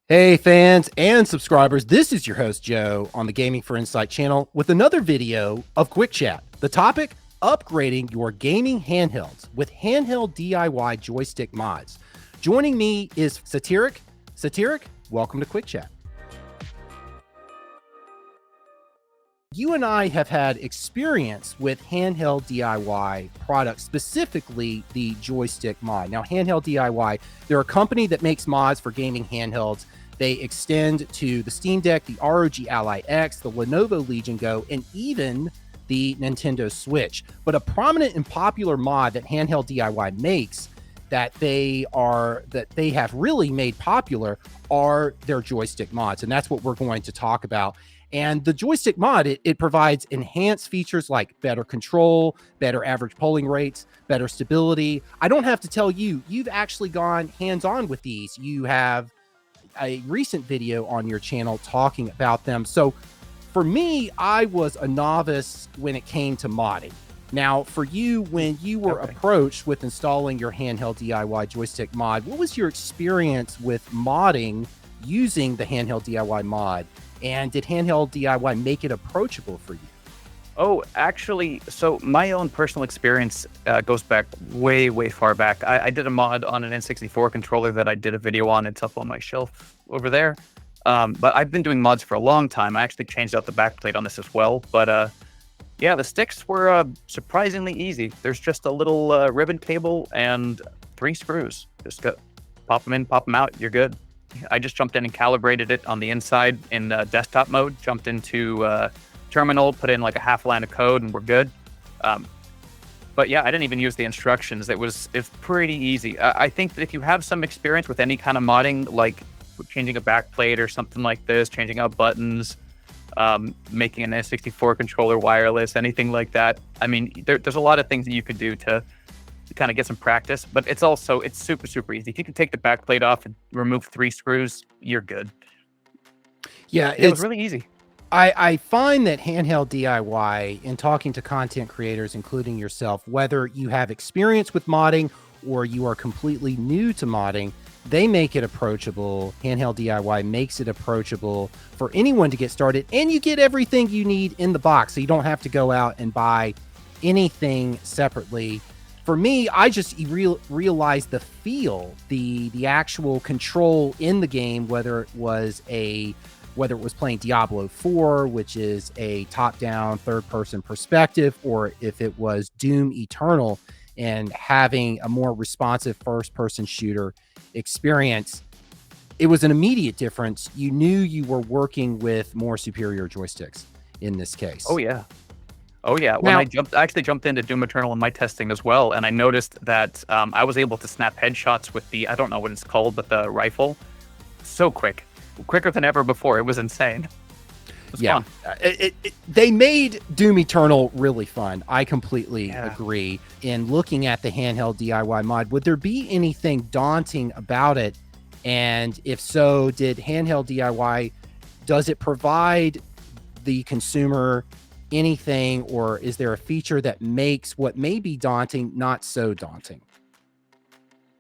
Hey fans and subscribers, this is your host Joe on the Gaming for Insight channel with another video of Quick Chat. The topic, upgrading your gaming handhelds with handheld DIY joystick mods. Joining me is Sadtiric. Sadtiric, welcome to Quick Chat. You and I have had experience with handheld DIY products, specifically the joystick mod. Now, handheld DIY, they're a company that makes mods for gaming handhelds. They extend to the Steam Deck, the ROG Ally X, the Lenovo Legion Go, and even the Nintendo Switch. But a prominent and popular mod that handheld DIY makes that they have really made popular are their joystick mods. And that's what we're going to talk about. And the joystick mod, it provides enhanced features like better control, better average polling rates, better stability. I don't have to tell you, you've actually gone hands-on with these. You have a recent video on your channel talking about them. So for me, I was a novice when it came to modding. Now, for you, when you were approached with installing your handheld DIY joystick mod, what was your experience with modding using the handheld DIY mod? And did handheld DIY make it approachable for you? Oh, actually, so my own personal experience goes back way, way far back. I did a mod on an N64 controller that I did a video on. It's up on my shelf over there. But I've been doing mods for a long time. I actually changed out the backplate on this as well. But yeah, the sticks were surprisingly easy. There's just a little ribbon cable and 3 screws. Just pop them in, pop them out. You're good. I just jumped in and calibrated it on the inside in desktop mode, jumped into terminal, put in like a half line of code, and we're good. But yeah, I didn't even use the instructions. It's pretty easy. I think that if you have some experience with any kind of modding, like changing a backplate or something like this, changing out buttons, making an N64 controller wireless, anything like that. I mean, there's a lot of things that you could do to kind of get some practice, but it's super, super easy. If you can take the backplate off and remove 3 screws, you're good. Yeah, it was really easy. I find that handheld DIY, in talking to content creators, including yourself, whether you have experience with modding or you are completely new to modding, they make it approachable. Handheld DIY makes it approachable for anyone to get started, and you get everything you need in the box, so you don't have to go out and buy anything separately. For me, I just realized the feel, the actual control in the game, whether it was playing Diablo 4, which is a top-down third-person perspective, or if it was Doom Eternal and having a more responsive first-person shooter experience, it was an immediate difference. You knew you were working with more superior joysticks in this case. Oh yeah. Oh yeah, when I actually jumped into Doom Eternal in my testing as well, and I noticed that I was able to snap headshots with the, I don't know what it's called, but the rifle. So quicker than ever before. It was insane. It was fun. They made Doom Eternal really fun. I completely agree. In looking at the handheld DIY mod, would there be anything daunting about it? And if so, did handheld DIY, does it provide the consumer anything, or is there a feature that makes what may be daunting not so daunting?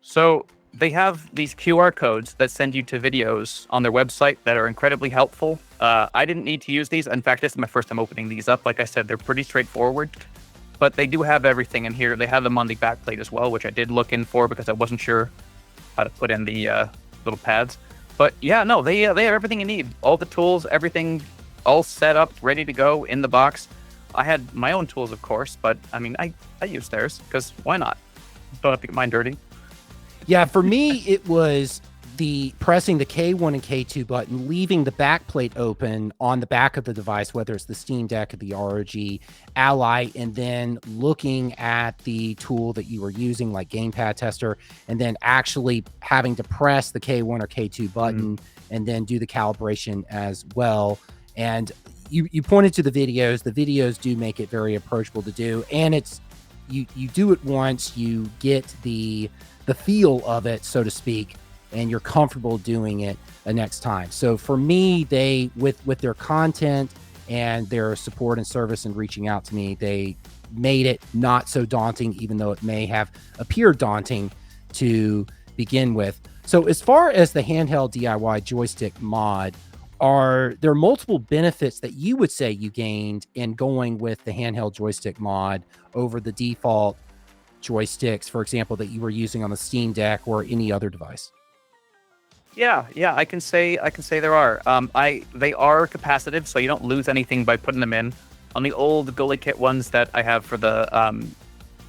So they have these QR codes that send you to videos on their website that are incredibly helpful. I didn't need to use these. In fact, this is my first time opening these up. Like I said, they're pretty straightforward, but they do have everything in here. They have them on the backplate as well, which I did look in for because I wasn't sure how to put in the little pads. But yeah, no, they have everything you need. All the tools, everything all set up, ready to go in the box. I had my own tools, of course, but I mean, I use theirs because why not? Don't have to get mine dirty. Yeah, for me, it was pressing the K1 and K2 button, leaving the backplate open on the back of the device, whether it's the Steam Deck or the ROG Ally, and then looking at the tool that you were using, like Gamepad Tester, and then actually having to press the K1 or K2 button and then do the calibration as well. And you pointed to the videos. The videos do make it very approachable to do, and it's you do it once, you get the feel of it, so to speak, and you're comfortable doing it the next time. So for me, they with their content and their support and service and reaching out to me, they made it not so daunting, even though it may have appeared daunting to begin with. So as far as the handheld DIY joystick mod, are there multiple benefits that you would say you gained in going with the handheld joystick mod over the default joysticks, for example, that you were using on the Steam Deck or any other device? Yeah, I can say there are. They are capacitive, so you don't lose anything by putting them in. On the old Goalie Kit ones that I have for the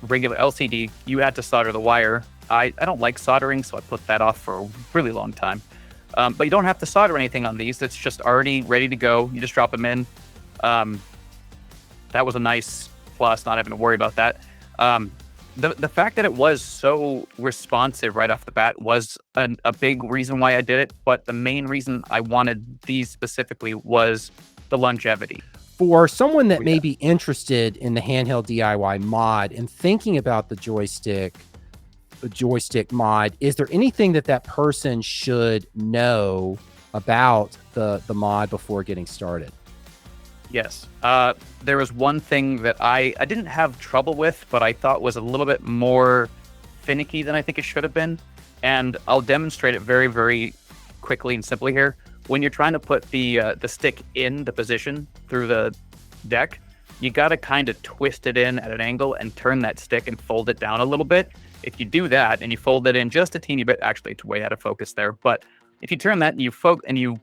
regular LCD, you had to solder the wire. I don't like soldering, so I put that off for a really long time. But you don't have to solder anything on these. It's just already ready to go. You just drop them in. Um, that was a nice plus, not having to worry about that. The fact that it was so responsive right off the bat was a big reason why I did it. But the main reason I wanted these specifically was the longevity. For someone that Oh, may yeah. be interested in the handheld DIY mod and thinking about the joystick mod, is there anything that that person should know about the mod before getting started? Yes. There was one thing that I didn't have trouble with, but I thought was a little bit more finicky than I think it should have been. And I'll demonstrate it very, very quickly and simply here. When you're trying to put the stick in the position through the deck, you got to kind of twist it in at an angle and turn that stick and fold it down a little bit. If you do that and you fold it in just a teeny bit, actually, it's way out of focus there. But if you turn that and you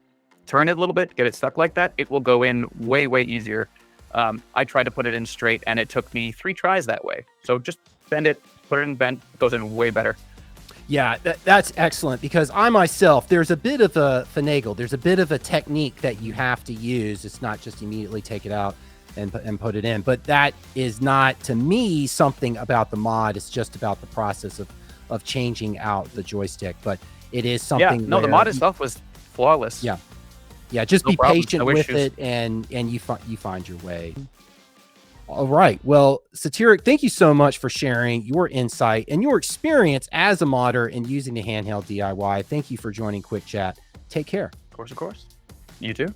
turn it a little bit, get it stuck like that, it will go in way, way easier. I tried to put it in straight and it took me 3 tries that way. So just bend it, put it in bent, it goes in way better. Yeah, that's excellent because I myself, there's a bit of a finagle. There's a bit of a technique that you have to use. It's not just immediately take it out and put it in. But that is not, to me, something about the mod. It's just about the process of changing out the joystick. But it is Yeah, something no, the where mod itself was flawless. yeah, yeah, just No be problems, patient no with issues. it and you find your way. All right. Well, Sadtiric, thank you so much for sharing your insight and your experience as a modder and using the handheld DIY. Thank you for joining Quick Chat. Take care. Of course. You too.